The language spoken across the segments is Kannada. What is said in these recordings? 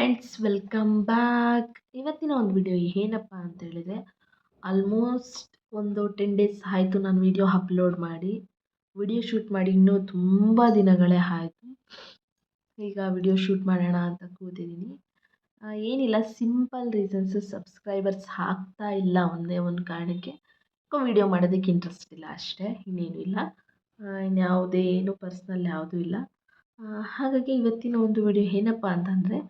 Friends, welcome back. ಇವತ್ತಿನ ಒಂದು ವಿಡಿಯೋ ಏನಪ್ಪ ಅಂತ ಹೇಳಿದರೆ, ಆಲ್ಮೋಸ್ಟ್ ಒಂದು 10 ಡೇಸ್ ಆಯಿತು ನಾನು ವಿಡಿಯೋ ಅಪ್ಲೋಡ್ ಮಾಡಿ. ವಿಡಿಯೋ ಶೂಟ್ ಮಾಡಿ ಇನ್ನೂ ತುಂಬ ದಿನಗಳೇ ಆಯಿತು. ಈಗ ವಿಡಿಯೋ ಶೂಟ್ ಮಾಡೋಣ ಅಂತ ಕೂತಿದ್ದೀನಿ. ಏನಿಲ್ಲ, ಸಿಂಪಲ್ ರೀಸನ್ಸು, ಸಬ್ಸ್ಕ್ರೈಬರ್ಸ್ ಆಗ್ತಾ ಇಲ್ಲ ಒಂದೇ ಒಂದು ಕಾರಣಕ್ಕೆ. ವಿಡಿಯೋ ಮಾಡೋದಕ್ಕೆ ಇಂಟ್ರೆಸ್ಟ್ ಇಲ್ಲ ಅಷ್ಟೇ, ಇನ್ನೇನು ಇಲ್ಲ. ಇನ್ಯಾವುದೇನು ಪರ್ಸ್ನಲ್ ಯಾವುದೂ ಇಲ್ಲ. ಹಾಗಾಗಿ ಇವತ್ತಿನ ಒಂದು ವಿಡಿಯೋ ಏನಪ್ಪ ಅಂತಂದರೆ,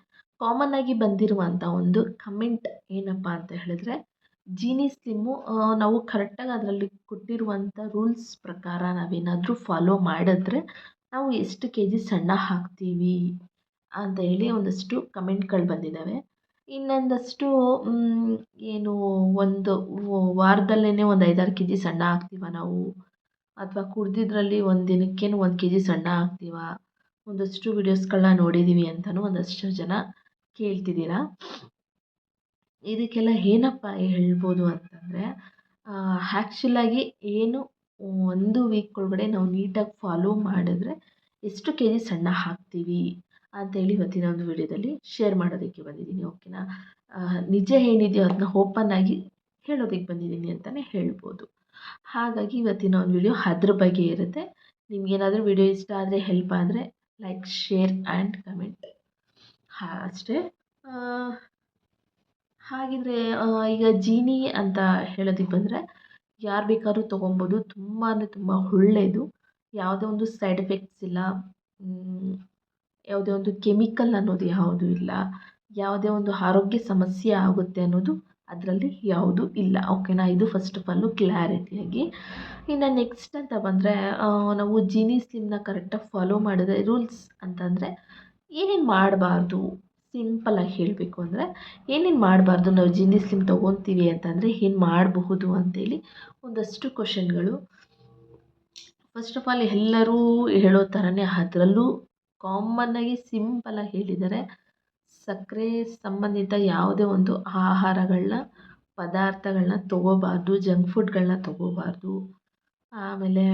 ಕಾಮನ್ನಾಗಿ ಬಂದಿರುವಂಥ ಒಂದು ಕಮೆಂಟ್ ಏನಪ್ಪ ಅಂತ ಹೇಳಿದ್ರೆ, ಜೀನಿ ಸ್ಲಿಮ್ಮು ನಾವು ಕರೆಕ್ಟಾಗಿ ಅದರಲ್ಲಿ ಕೊಟ್ಟಿರುವಂಥ ರೂಲ್ಸ್ ಪ್ರಕಾರ ನಾವೇನಾದರೂ ಫಾಲೋ ಮಾಡಿದ್ರೆ ನಾವು ಎಷ್ಟು ಕೆ ಜಿ ಸಣ್ಣ ಆಗ್ತೀವಿ ಅಂತ ಹೇಳಿ ಒಂದಷ್ಟು ಕಮೆಂಟ್ಗಳು ಬಂದಿದ್ದಾವೆ. ಇನ್ನೊಂದಷ್ಟು ಏನು ಒಂದು ವಾರದಲ್ಲೇ ಒಂದು 5-6 ಕೆ ಜಿ ಸಣ್ಣ ಆಗ್ತೀವ ನಾವು, ಅಥವಾ ಕುಡ್ದಿದ್ರಲ್ಲಿ ಒಂದು ದಿನಕ್ಕೇನು 1 ಕೆ ಜಿ ಸಣ್ಣ ಆಗ್ತೀವ, ಒಂದಷ್ಟು ವೀಡಿಯೋಸ್ಗಳನ್ನ ನೋಡಿದ್ದೀವಿ ಅಂತಲೂ ಒಂದಷ್ಟು ಜನ ಕೇಳ್ತಿದ್ದೀರಾ. ಇದಕ್ಕೆಲ್ಲ ಏನಪ್ಪ ಹೇಳ್ಬೋದು ಅಂತಂದರೆ, ಆ್ಯಕ್ಚುಲಾಗಿ ಏನು 1 ವೀಕ್ ಒಳಗಡೆ ನಾವು ನೀಟಾಗಿ ಫಾಲೋ ಮಾಡಿದ್ರೆ ಎಷ್ಟು ಕೆ ಜಿ ಸಣ್ಣ ಆಗ್ತೀವಿ ಅಂತೇಳಿ ಇವತ್ತಿನ ಒಂದು ವಿಡಿಯೋದಲ್ಲಿ ಶೇರ್ ಮಾಡೋದಕ್ಕೆ ಬಂದಿದ್ದೀನಿ. ಓಕೆನಾ. ನಿಜ ಏನಿದೆಯೋ ಅದನ್ನ ಓಪನ್ ಆಗಿ ಹೇಳೋದಕ್ಕೆ ಬಂದಿದ್ದೀನಿ ಅಂತಲೇ ಹೇಳ್ಬೋದು. ಹಾಗಾಗಿ ಇವತ್ತಿನ ಒಂದು ವಿಡಿಯೋ ಅದ್ರ ಬಗ್ಗೆ ಇರುತ್ತೆ. ನಿಮಗೇನಾದರೂ ವಿಡಿಯೋ ಇಷ್ಟ ಆದರೆ, ಹೆಲ್ಪ್ ಆದರೆ ಲೈಕ್, ಶೇರ್ ಆ್ಯಂಡ್ ಕಮೆಂಟ್ ಅಷ್ಟೇ. ಹಾಗಿದ್ರೆ ಈಗ ಜೀನಿ ಅಂತ ಹೇಳೋದಕ್ಕೆ ಬಂದರೆ, ಯಾರು ಬೇಕಾದ್ರೂ ತೊಗೊಬೋದು. ತುಂಬ ಅಂದರೆ ತುಂಬ ಒಳ್ಳೆಯದು. ಯಾವುದೇ ಒಂದು ಸೈಡ್ ಎಫೆಕ್ಟ್ಸ್ ಇಲ್ಲ, ಯಾವುದೇ ಒಂದು ಕೆಮಿಕಲ್ ಅನ್ನೋದು ಯಾವುದೂ ಇಲ್ಲ, ಯಾವುದೇ ಒಂದು ಆರೋಗ್ಯ ಸಮಸ್ಯೆ ಆಗುತ್ತೆ ಅನ್ನೋದು ಅದರಲ್ಲಿ ಯಾವುದೂ ಇಲ್ಲ. ಓಕೆನಾ. ಇದು ಫಸ್ಟ್ ಆಫ್ ಆಲು ಕ್ಲಾರಿಟಿಯಾಗಿ. ಇನ್ನು ನೆಕ್ಸ್ಟ್ ಅಂತ ಬಂದರೆ, ನಾವು ಜೀನಿ ಸ್ಲಿಮ್ನ ಕರೆಕ್ಟಾಗಿ ಫಾಲೋ ಮಾಡಿದ್ರೆ ರೂಲ್ಸ್ ಅಂತಂದರೆ ಏನೇನು ಮಾಡಬಾರ್ದು, ಸಿಂಪಲಾಗಿ ಹೇಳಬೇಕು ಅಂದರೆ ಏನೇನು ಮಾಡಬಾರ್ದು, ನಾವು ಜೀನಿ ಸ್ಲಿಮ್ ತೊಗೊತೀವಿ ಅಂತಂದರೆ ಏನು ಮಾಡಬಹುದು ಅಂತೇಳಿ ಒಂದಷ್ಟು ಕ್ವಶನ್ಗಳು. ಫಸ್ಟ್ ಆಫ್ ಆಲ್ ಎಲ್ಲರೂ ಹೇಳೋ ಥರನೇ ಅದರಲ್ಲೂ ಕಾಮನ್ನಾಗಿ ಸಿಂಪಲಾಗಿ ಹೇಳಿದ್ದಾರೆ, ಸಕ್ಕರೆ ಸಂಬಂಧಿತ ಯಾವುದೇ ಒಂದು ಆಹಾರಗಳನ್ನ, ಪದಾರ್ಥಗಳನ್ನ ತೊಗೋಬಾರ್ದು, ಜಂಕ್ ಫುಡ್ಗಳನ್ನ ತೊಗೋಬಾರ್ದು. ಆಮೇಲೆ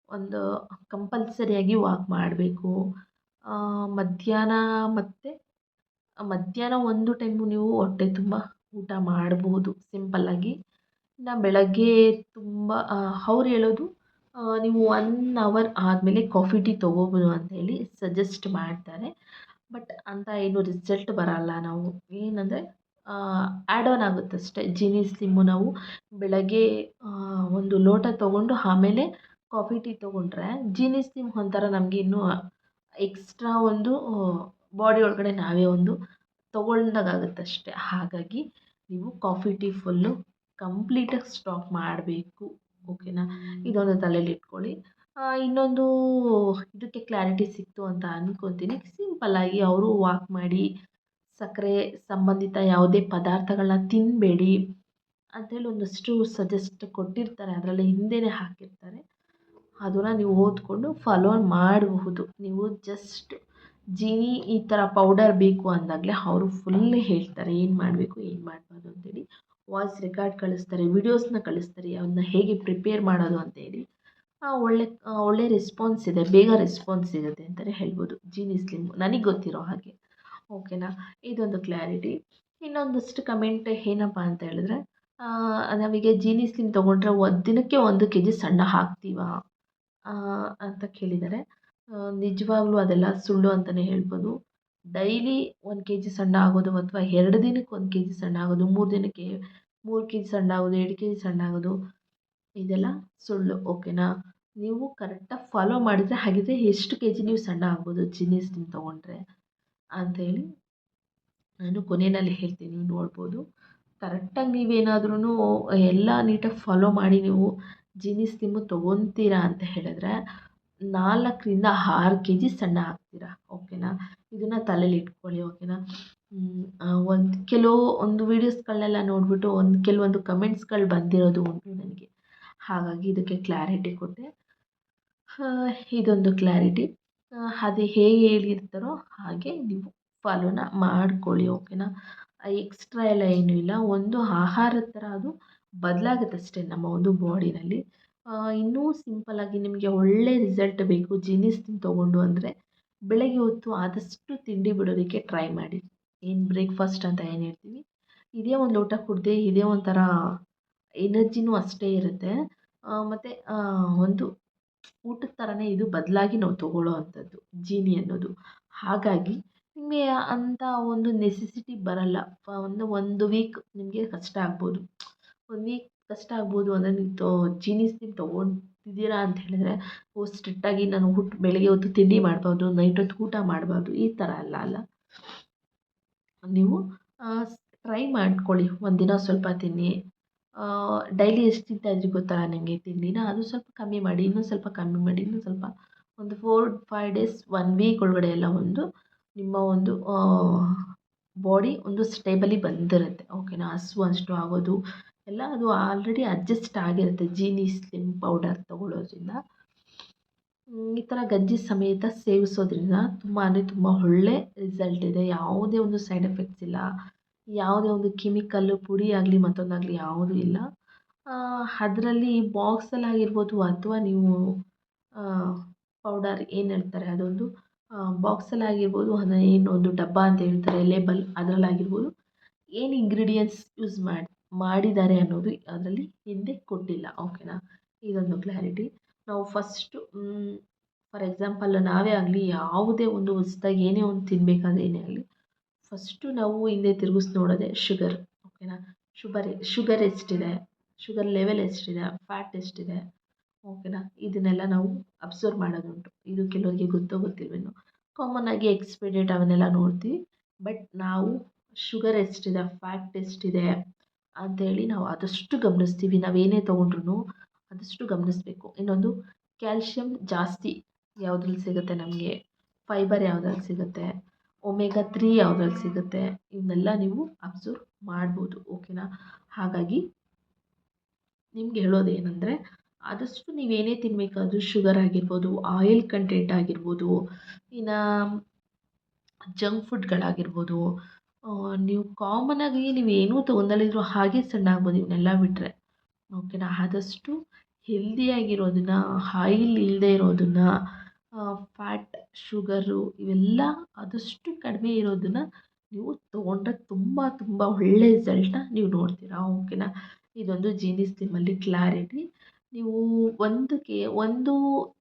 ಒಂದು ಕಂಪಲ್ಸರಿಯಾಗಿ ವಾಕ್ ಮಾಡಬೇಕು. ಮಧ್ಯಾಹ್ನ ಒಂದು ಟೈಮು ನೀವು ಹೊಟ್ಟೆ ತುಂಬ ಊಟ ಮಾಡ್ಬೋದು ಸಿಂಪಲ್ಲಾಗಿ. ಇನ್ನು ಬೆಳಗ್ಗೆ ತುಂಬ ಅವ್ರು ಹೇಳೋದು, ನೀವು 1 ಅವರ್ ಆದಮೇಲೆ ಕಾಫಿ ಟೀ ತೊಗೋಬೋದು ಅಂತೇಳಿ ಸಜೆಸ್ಟ್ ಮಾಡ್ತಾರೆ. ಬಟ್ ಅಂತ ಏನು ರಿಸಲ್ಟ್ ಬರಲ್ಲ. ನಾವು ಏನಂದರೆ ಆ್ಯಡ್ ಆನ್ ಆಗುತ್ತಷ್ಟೇ. ಜೀನಿ ಸ್ಲಿಮ್ಮು ನಾವು ಬೆಳಗ್ಗೆ ಒಂದು ಲೋಟ ತೊಗೊಂಡು ಆಮೇಲೆ ಕಾಫಿ ಟೀ ತೊಗೊಂಡ್ರೆ, ಜೀನಿ ಸ್ಲಿಮ್ ಒಂಥರ ನಮಗೆ ಇನ್ನೂ ಎಕ್ಸ್ಟ್ರಾ ಒಂದು ಬಾಡಿ ಒಳಗಡೆ ನಾವೇ ಒಂದು ತೊಗೊಂಡಾಗತ್ತಷ್ಟೆ. ಹಾಗಾಗಿ ನೀವು ಕಾಫಿ ಟೀ ಫುಲ್ಲು ಕಂಪ್ಲೀಟಾಗಿ ಸ್ಟಾಪ್ ಮಾಡಬೇಕು. ಓಕೆನಾ. ಇದೊಂದು ತಲೆಯಲ್ಲಿ ಇಟ್ಕೊಳ್ಳಿ. ಇನ್ನೊಂದು ಇದಕ್ಕೆ ಕ್ಲಾರಿಟಿ ಸಿಕ್ತು ಅಂತ ಅಂದ್ಕೊತೀನಿ. ಸಿಂಪಲ್ಲಾಗಿ ಅವರು ವಾಕ್ ಮಾಡಿ, ಸಕ್ಕರೆ ಸಂಬಂಧಿತ ಯಾವುದೇ ಪದಾರ್ಥಗಳನ್ನ ತಿನ್ನಬೇಡಿ ಅಂತೇಳಿ ಒಂದಷ್ಟು ಸಜೆಸ್ಟ್ ಕೊಟ್ಟಿರ್ತಾರೆ. ಅದರಲ್ಲಿ ಹಿಂದೆಯೇ ಹಾಕಿರ್ತಾರೆ. ಅದನ್ನು ನೀವು ಓದಿಕೊಂಡು ಫಾಲೋ ಮಾಡಬಹುದು. ನೀವು ಜಸ್ಟ್ ಜೀನಿ ಈ ಥರ ಪೌಡರ್ ಬೇಕು ಅಂದಾಗಲೇ ಅವರು ಫುಲ್ ಹೇಳ್ತಾರೆ ಏನು ಮಾಡಬೇಕು, ಏನು ಮಾಡಬಾರ್ದು ಅಂತೇಳಿ. ವಾಯ್ಸ್ ರೆಕಾರ್ಡ್ ಕಳಿಸ್ತಾರೆ, ವೀಡಿಯೋಸ್ನ ಕಳಿಸ್ತಾರೆ, ಅವನ್ನ ಹೇಗೆ ಪ್ರಿಪೇರ್ ಮಾಡೋದು ಅಂತೇಳಿ. ಒಳ್ಳೆ ರೆಸ್ಪಾನ್ಸ್ ಇದೆ, ಬೇಗ ರೆಸ್ಪಾನ್ಸ್ ಸಿಗುತ್ತೆ ಅಂತಲೇ ಹೇಳ್ಬೋದು ಜೀನಿ ಸ್ಲಿಮ್, ನನಗೆ ಗೊತ್ತಿರೋ ಹಾಗೆ. ಓಕೆನಾ. ಇದೊಂದು ಕ್ಲಾರಿಟಿ. ಇನ್ನೊಂದಷ್ಟು ಕಮೆಂಟ್ ಏನಪ್ಪ ಅಂತ ಹೇಳಿದ್ರೆ, ನಾವೀಗ ಜೀನಿ ಸ್ಲಿಮ್ ತೊಗೊಂಡ್ರೆ ದಿನಕ್ಕೆ 1 ಕೆ ಜಿ ಸಣ್ಣ ಆಗ್ತೀವಾ ಅಂತ ಕೇಳಿದ್ದಾರೆ. ನಿಜವಾಗ್ಲೂ ಅದೆಲ್ಲ ಸುಳ್ಳು ಅಂತಲೇ ಹೇಳ್ಬೋದು. ಡೈಲಿ 1 ಕೆ ಜಿ ಸಣ್ಣ ಆಗೋದು, ಅಥವಾ 2 ದಿನಕ್ಕೆ 1 ಕೆ ಜಿ ಸಣ್ಣ ಆಗೋದು, 3 ದಿನಕ್ಕೆ 3 ಕೆ ಜಿ ಸಣ್ಣ ಆಗೋದು, 2 ಕೆ ಜಿ ಸಣ್ಣ ಆಗೋದು, ಇದೆಲ್ಲ ಸುಳ್ಳು. ಓಕೆನಾ. ನೀವು ಕರೆಕ್ಟಾಗಿ ಫಾಲೋ ಮಾಡಿದರೆ, ಹಾಗಿದ್ರೆ ಎಷ್ಟು ಕೆ ಜಿ ನೀವು ಸಣ್ಣ ಆಗ್ಬೋದು ಜೀನಿ ಸ್ಲಿಮ್ ತೊಗೊಂಡ್ರೆ ಅಂಥೇಳಿ ನಾನು ಕೊನೆಯಲ್ಲಿ ಹೇಳ್ತೀನಿ, ನೀವು ನೋಡ್ಬೋದು. ಕರೆಕ್ಟಾಗಿ ನೀವೇನಾದ್ರೂ ಎಲ್ಲ ನೀಟಾಗಿ ಫಾಲೋ ಮಾಡಿ ನೀವು ಜೀನಿ ಸ್ಲಿಮ್ಮು ತೊಗೊತೀರಾ ಅಂತ ಹೇಳಿದ್ರೆ 4ರಿಂದ 6 ಕೆ ಜಿ ಸಣ್ಣ ಆಗ್ತೀರಾ. ಓಕೆನಾ. ಇದನ್ನು ತಲೆಯಲ್ಲಿ ಇಟ್ಕೊಳ್ಳಿ. ಓಕೆನಾ. ಒಂದು ವೀಡಿಯೋಸ್ಗಳನ್ನೆಲ್ಲ ನೋಡಿಬಿಟ್ಟು ಕೆಲವೊಂದು ಕಮೆಂಟ್ಸ್ಗಳು ಬಂದಿರೋದು ಉಂಟು ನನಗೆ. ಹಾಗಾಗಿ ಇದಕ್ಕೆ ಕ್ಲಾರಿಟಿ ಕೊಟ್ಟೆ. ಇದೊಂದು ಕ್ಲಾರಿಟಿ. ಅದು ಹೇಗೆ ಹೇಳಿರ್ತಾರೋ ಹಾಗೆ ನೀವು ಫಾಲೋನ ಮಾಡ್ಕೊಳ್ಳಿ. ಓಕೆನಾ. ಎಕ್ಸ್ಟ್ರಾ ಎಲ್ಲ ಏನೂ ಇಲ್ಲ. ಒಂದು ಆಹಾರದ ಥರ ಅದು ಬದಲಾಗುತ್ತಷ್ಟೇ ನಮ್ಮ ಒಂದು ಬಾಡಿನಲ್ಲಿ. ಇನ್ನೂ ಸಿಂಪಲ್ಲಾಗಿ ನಿಮಗೆ ಒಳ್ಳೆ ರಿಸಲ್ಟ್ ಬೇಕು ಜೀನಿ ಸ್ಲಿಮ್ ತೊಗೊಂಡು ಅಂದರೆ, ಬೆಳಗ್ಗೆ ಹೊತ್ತು ಆದಷ್ಟು ತಿಂಡಿ ಬಿಡೋದಕ್ಕೆ ಟ್ರೈ ಮಾಡಿ. ಏನು ಬ್ರೇಕ್‌ಫಾಸ್ಟ್ ಅಂತ ಏನು ಹೇಳ್ತೀವಿ, ಇದೇ ಒಂದು ಲೋಟ ಕುಡ್ದೆ ಇದೇ ಒಂಥರ ಎನರ್ಜಿನೂ ಅಷ್ಟೇ ಇರುತ್ತೆ. ಮತ್ತು ಒಂದು ಊಟದ ಥರನೇ ಇದು ಬದಲಾಗಿ ನಾವು ತೊಗೊಳ್ಳೋ ಅಂಥದ್ದು ಜೀನಿ ಅನ್ನೋದು. ಹಾಗಾಗಿ ನಿಮಗೆ ಅಂಥ ಒಂದು ನೆಸೆಸಿಟಿ ಬರಲ್ಲ. ಒಂದು ವೀಕ್ ನಿಮಗೆ ಕಷ್ಟ ಆಗ್ಬೋದು. ಒಂದು ವೀಕ್ ಕಷ್ಟ ಆಗ್ಬೋದು ಅಂದರೆ ನೀವು ಜೀನೀಸ್ ನೀವು ತೊಗೊಂತಿದ್ದೀರಾ ಅಂತ ಹೇಳಿದ್ರೆ, ಓಹ್! ಸ್ಟ್ರಿಕ್ಟಾಗಿ ನಾನು ಬೆಳಗ್ಗೆ ಹೊತ್ತು ತಿಂಡಿ ಮಾಡಬಾರ್ದು, ನೈಟ್ ಹೊತ್ತು ಊಟ ಮಾಡಬಾರ್ದು ಈ ಥರ ಅಲ್ಲ. ನೀವು ಟ್ರೈ ಮಾಡ್ಕೊಳ್ಳಿ. ಒಂದಿನ ಸ್ವಲ್ಪ ತಿನ್ನಿ. ಡೈಲಿ ಎಷ್ಟು ತಿಂತಾ ಇದ್ರಿ ಗೊತ್ತಲ್ಲ ನಿಮಗೆ ತಿಂಡಿನ, ಅದು ಸ್ವಲ್ಪ ಕಮ್ಮಿ ಮಾಡಿ, ಇನ್ನೂ ಸ್ವಲ್ಪ ಕಮ್ಮಿ ಮಾಡಿ, ಇನ್ನೂ ಸ್ವಲ್ಪ ಒಂದು 4-5 ಡೇಸ್ 1 ವೀಕ್ ಒಳಗಡೆ ಎಲ್ಲ ನಿಮ್ಮ ಒಂದು ಬಾಡಿ ಒಂದು ಸ್ಟೇಬಲಿ ಬಂದಿರುತ್ತೆ. ಓಕೆನಾ? ಹಸಿವು ಆಗೋದು ಎಲ್ಲ ಅದು ಆಲ್ರೆಡಿ ಅಡ್ಜಸ್ಟ್ ಆಗಿರುತ್ತೆ ಜೀನಿ ಸ್ಲಿಮ್ ಪೌಡರ್ ತೊಗೊಳ್ಳೋದ್ರಿಂದ. ಈ ಥರ ಗಂಜಿ ಸಮೇತ ಸೇವಿಸೋದ್ರಿಂದ ತುಂಬ ಒಳ್ಳೆ ರಿಸಲ್ಟ್ ಇದೆ. ಯಾವುದೇ ಒಂದು ಸೈಡ್ ಎಫೆಕ್ಟ್ಸ್ ಇಲ್ಲ. ಯಾವುದೇ ಒಂದು ಕೆಮಿಕಲ್ಲು ಪುಡಿ ಆಗಲಿ ಮತ್ತೊಂದಾಗಲಿ ಯಾವುದೂ ಇಲ್ಲ. ಅದರಲ್ಲಿ ಬಾಕ್ಸಲ್ಲಿ ಆಗಿರ್ಬೋದು ಅಥವಾ ನೀವು ಪೌಡರ್ ಏನು ಹೇಳ್ತಾರೆ ಅದೊಂದು ಬಾಕ್ಸಲ್ಲಿ ಆಗಿರ್ಬೋದು, ಏನು ಒಂದು ಡಬ್ಬ ಅಂತ ಹೇಳ್ತಾರೆ ಲೇಬಲ್ ಅದರಲ್ಲಾಗಿರ್ಬೋದು, ಏನು ಇಂಗ್ರೀಡಿಯೆಂಟ್ಸ್ ಯೂಸ್ ಮಾಡಿದ್ದಾರೆ ಅನ್ನೋದು ಅದರಲ್ಲಿ ಹಿಂದೆ ಕೊಟ್ಟಿಲ್ಲ. ಓಕೆನಾ? ಇದೊಂದು ಕ್ಲಾರಿಟಿ. ನಾವು ಫಸ್ಟು ಫಾರ್ ಎಕ್ಸಾಂಪಲ್ ನಾವೇ ಆಗಲಿ ಯಾವುದೇ ಒಂದು ಹೊಸ್ದಾಗಿ ಏನೇ ಒಂದು ತಿನ್ನಬೇಕಾದ್ರೆ ಏನೇ ಆಗಲಿ, ಫಸ್ಟು ನಾವು ಹಿಂದೆ ತಿರುಗಿಸಿ ನೋಡೋದೇ ಶುಗರ್. ಓಕೆನಾ? ಶುಗರ್ ಎಷ್ಟಿದೆ, ಶುಗರ್ ಲೆವೆಲ್ ಎಷ್ಟಿದೆ, ಫ್ಯಾಟ್ ಎಷ್ಟಿದೆ, ಓಕೆನಾ? ಇದನ್ನೆಲ್ಲ ನಾವು ಅಬ್ಸರ್ವ್ ಮಾಡೋದುಂಟು. ಇದು ಕೆಲವರಿಗೆ ಗೊತ್ತೋ ಗೊತ್ತಿಲ್ವೇನೋ. ಕಾಮನ್ನಾಗಿ ಎಕ್ಸ್ಪೈರಿ ಡೇಟ್ ಅವನ್ನೆಲ್ಲ ನೋಡ್ತೀವಿ. ಬಟ್ ನಾವು ಶುಗರ್ ಎಷ್ಟಿದೆ, ಫ್ಯಾಟ್ ಎಷ್ಟಿದೆ ಅಂಥೇಳಿ ನಾವು ಆದಷ್ಟು ಗಮನಿಸ್ತೀವಿ. ನಾವೇನೇ ತೊಗೊಂಡ್ರೂ ಆದಷ್ಟು ಗಮನಿಸಬೇಕು. ಇನ್ನೊಂದು ಕ್ಯಾಲ್ಶಿಯಂ ಜಾಸ್ತಿ ಯಾವುದ್ರಲ್ಲಿ ಸಿಗುತ್ತೆ ನಮಗೆ, ಫೈಬರ್ ಯಾವುದ್ರಲ್ಲಿ ಸಿಗುತ್ತೆ, ಒಮೆಗಾ 3 ಯಾವುದ್ರಲ್ಲಿ ಸಿಗುತ್ತೆ, ಇವನ್ನೆಲ್ಲ ನೀವು ಅಬ್ಸರ್ವ್ ಮಾಡ್ಬೋದು. ಓಕೆನಾ? ಹಾಗಾಗಿ ನಿಮ್ಗೆ ಹೇಳೋದೇನೆಂದರೆ, ಆದಷ್ಟು ನೀವೇನೇ ತಿನ್ನಬೇಕಾದ್ರೂ ಶುಗರ್ ಆಗಿರ್ಬೋದು, ಆಯಿಲ್ ಕಂಟೆಂಟ್ ಆಗಿರ್ಬೋದು, ಇನ್ನು ಜಂಕ್ ಫುಡ್ಗಳಾಗಿರ್ಬೋದು, ನೀವು ಕಾಮನ್ನಾಗಿ ನೀವೇನೂ ತೊಗೊಂಡಲ್ಲಿದ್ರು ಹಾಗೆ ಸಣ್ಣ ಆಗ್ಬೋದು ಇವನ್ನೆಲ್ಲ ಬಿಟ್ಟರೆ. ಓಕೆನಾ? ಆದಷ್ಟು ಹೆಲ್ದಿಯಾಗಿರೋದನ್ನು, ಆಯಿಲ್ ಇಲ್ಲದೆ ಇರೋದನ್ನು, ಫ್ಯಾಟ್, ಶುಗರು ಇವೆಲ್ಲ ಆದಷ್ಟು ಕಡಿಮೆ ಇರೋದನ್ನು ನೀವು ತೊಗೊಂಡ್ರೆ ತುಂಬ ಒಳ್ಳೆ ರಿಸಲ್ಟ್ನ ನೀವು ನೋಡ್ತೀರಾ. ಓಕೆನಾ? ಇದೊಂದು ಜೀನಿ ಸ್ಲಿಮ್ಮಲ್ಲಿ ಕ್ಲಾರಿಟಿ. ನೀವು ಒಂದು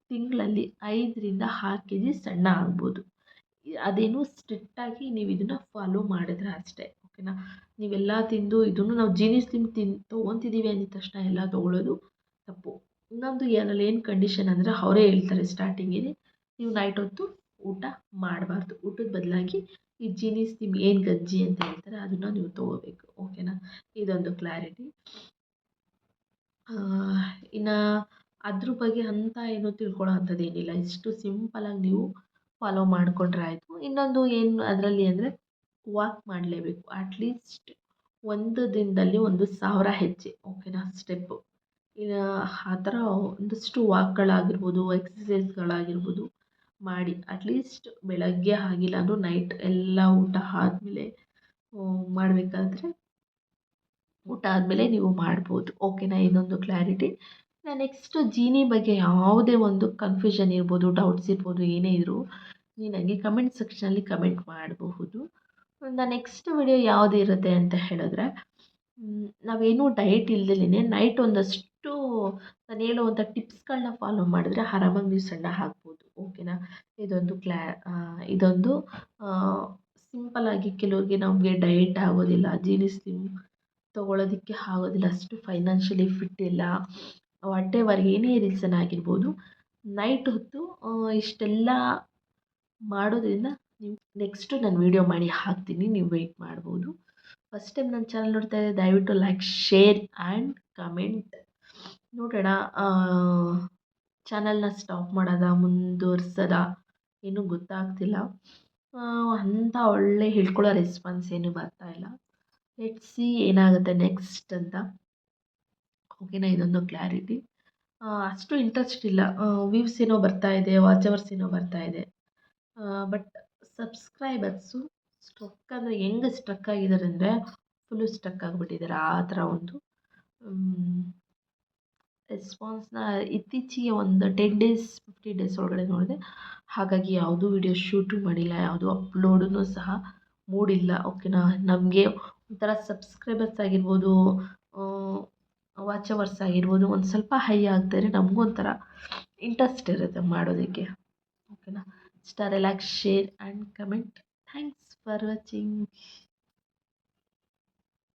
ತಿಂಗಳಲ್ಲಿ 5-6 kg ಸಣ್ಣ ಆಗ್ಬೋದು. ಅದೇನು ಸ್ಟ್ರಿಕ್ಟಾಗಿ ನೀವು ಇದನ್ನು ಫಾಲೋ ಮಾಡಿದ್ರೆ ಅಷ್ಟೇ. ಓಕೆನಾ? ನೀವೆಲ್ಲ ತಿಂದು ಇದನ್ನು ನಾವು ಜೀನಿ ಸ್ಲಿಮ್ ತೊಗೊತಿದ್ದೀವಿ ಅಂದಿದ ತಕ್ಷಣ ಎಲ್ಲ ತೊಗೊಳ್ಳೋದು ತಪ್ಪು. ಇನ್ನೊಂದು ಅದರಲ್ಲಿ ಏನು ಕಂಡೀಷನ್ ಅಂದರೆ ಅವರೇ ಹೇಳ್ತಾರೆ ಸ್ಟಾರ್ಟಿಂಗಿಗೆ, ನೀವು ನೈಟ್ ಹೊತ್ತು ಊಟ ಮಾಡಬಾರ್ದು. ಊಟದ ಬದಲಾಗಿ ಈ ಜೀನಿ ಸ್ಲಿಮ್ ಏನು ಗಂಜಿ ಅಂತ ಹೇಳ್ತಾರೆ ಅದನ್ನು ನೀವು ತೊಗೋಬೇಕು. ಓಕೆನಾ? ಇದೊಂದು ಕ್ಲಾರಿಟಿ. ಇನ್ನು ಅದ್ರ ಬಗ್ಗೆ ಅಂತ ಏನು ತಿಳ್ಕೊಳ್ಳೋ ಅಂಥದ್ದು ಏನಿಲ್ಲ. ಇಷ್ಟು ಸಿಂಪಲಾಗಿ ನೀವು ಫಾಲೋ ಮಾಡಿಕೊಂಡ್ರೆ ಆಯಿತು. ಇನ್ನೊಂದು ಏನು ಅದರಲ್ಲಿ ಅಂದರೆ ವಾಕ್ ಮಾಡಲೇಬೇಕು. ಅಟ್ಲೀಸ್ಟ್ ಒಂದು ದಿನದಲ್ಲಿ 1000 ಹೆಜ್ಜೆ. ಓಕೆನಾ? ಸ್ಟೆಪ್ಪು. ಆ ಥರ ಒಂದಷ್ಟು ವಾಕ್ಗಳಾಗಿರ್ಬೋದು, ಎಕ್ಸಸೈಸ್ಗಳಾಗಿರ್ಬೋದು ಮಾಡಿ. ಅಟ್ಲೀಸ್ಟ್ ಬೆಳಗ್ಗೆ ಆಗಿಲ್ಲ ಅಂದರೂ ನೈಟ್ ಎಲ್ಲ ಊಟ ಆದಮೇಲೆ ಮಾಡಬೇಕಾದ್ರೆ ಊಟ ಆದಮೇಲೆ ನೀವು ಮಾಡ್ಬೋದು. ಓಕೆನಾ? ಇದೊಂದು ಕ್ಲಾರಿಟಿ. ನೆಕ್ಸ್ಟು ಜೀನಿ ಬಗ್ಗೆ ಯಾವುದೇ ಒಂದು ಕನ್ಫ್ಯೂಷನ್ ಇರ್ಬೋದು, ಡೌಟ್ಸ್ ಇರ್ಬೋದು, ಏನೇ ಇದ್ದರೂ ನೀವು ನನಗೆ ಕಮೆಂಟ್ ಸೆಕ್ಷನಲ್ಲಿ ಕಮೆಂಟ್ ಮಾಡಬಹುದು. ನೆಕ್ಸ್ಟ್ ವಿಡಿಯೋ ಯಾವುದು ಇರುತ್ತೆ ಅಂತ ಹೇಳಿದ್ರೆ, ನಾವೇನೂ ಡಯಟ್ ಇಲ್ದಲೇ ನೈಟ್ ಒಂದಷ್ಟು ನಾನು ಹೇಳುವಂಥ ಟಿಪ್ಸ್ಗಳನ್ನ ಫಾಲೋ ಮಾಡಿದ್ರೆ ಆರಾಮಾಗಿ ನೀವು ಸಣ್ಣ ಆಗ್ಬೋದು. ಓಕೆನಾ? ಇದೊಂದು ಸಿಂಪಲ್ಲಾಗಿ ಕೆಲವ್ರಿಗೆ ನಮಗೆ ಡಯಟ್ ಆಗೋದಿಲ್ಲ, ಜೀನಿ ಸ್ಲಿಮ್ ತೊಗೊಳೋದಕ್ಕೆ ಆಗೋದಿಲ್ಲ, ಅಷ್ಟು ಫೈನಾನ್ಷಿಯಲಿ ಫಿಟ್ ಇಲ್ಲ, ವಾಟೆವರ್ ಏನೇ ರೀಸನ್ ಆಗಿರ್ಬೋದು, ನೈಟ್ ಹೊತ್ತು ಇಷ್ಟೆಲ್ಲ ಮಾಡೋದ್ರಿಂದ ನೀವು ನೆಕ್ಸ್ಟು ನಾನು ವೀಡಿಯೋ ಮಾಡಿ ಹಾಕ್ತೀನಿ, ನೀವು ವೆಯ್ಟ್ ಮಾಡ್ಬೋದು. ಫಸ್ಟ್ ಟೈಮ್ ನನ್ನ ಚಾನಲ್ ನೋಡ್ತಾ ಇದ್ದರೆ ದಯವಿಟ್ಟು ಲೈಕ್, ಶೇರ್ ಆ್ಯಂಡ್ ಕಮೆಂಟ್. ನೋಡೋಣ ಚಾನಲ್ನ ಸ್ಟಾಪ್ ಮಾಡೋದಾ ಮುಂದುವರ್ಸೋದಾ ಏನೂ ಗೊತ್ತಾಗ್ತಿಲ್ಲ. ಅಂಥ ಒಳ್ಳೆ ಹೇಳ್ಕೊಳ್ಳೋ ರೆಸ್ಪಾನ್ಸ್ ಏನೂ ಬರ್ತಾಯಿಲ್ಲ. ಲೆಟ್ಸ್ ಸಿ ಏನಾಗುತ್ತೆ ನೆಕ್ಸ್ಟ್ ಅಂತ. ಓಕೆನಾ? ಇದೊಂದು ಕ್ಲಾರಿಟಿ. ಅಷ್ಟು ಇಂಟ್ರೆಸ್ಟ್ ಇಲ್ಲ. ವ್ಯೂಸ್ ಏನೋ ಬರ್ತಾಯಿದೆ, ವಾಚ್ ಅವರ್ಸ್ ಏನೋ ಬರ್ತಾಯಿದೆ. ಬಟ್ ಸಬ್ಸ್ಕ್ರೈಬರ್ಸು ಸ್ಟ್ರಕ್ ಅಂದರೆ ಹೆಂಗೆ ಸ್ಟ್ರಕ್ ಆಗಿದ್ದಾರೆ ಅಂದರೆ ಫುಲ್ಲು ಸ್ಟ್ರಕ್ ಆಗಿಬಿಟ್ಟಿದ್ದಾರೆ. ಆ ಥರ ಒಂದು ರೆಸ್ಪಾನ್ಸ್ನ ಇತ್ತೀಚೆಗೆ ಒಂದು 10 ಡೇಸ್ 15 ಡೇಸ್ ಒಳಗಡೆ ನೋಡಿದೆ. ಹಾಗಾಗಿ ಯಾವುದೂ ವಿಡಿಯೋ ಶೂಟು ಮಾಡಿಲ್ಲ, ಯಾವುದೂ ಅಪ್ಲೋಡೂ ಸಹ ಮೂಡಿಲ್ಲ. ಓಕೆನಾ. ನಮಗೆ ಒಂಥರ ಸಬ್ಸ್ಕ್ರೈಬರ್ಸ್ ಆಗಿರ್ಬೋದು, ವಾಚ್ ಅವರ್ಸ್ ಆಗಿರ್ಬೋದು ಒಂದು ಸ್ವಲ್ಪ ಹೈ ಆಗ್ತಾರೆ, ನಮಗೂ ಒಂಥರ ಇಂಟ್ರೆಸ್ಟ್ ಇರುತ್ತೆ ಮಾಡೋದಕ್ಕೆ. ಓಕೆನಾ. ಇಷ್ಟ ಆದರೆ like, share and comment. Thanks for watching.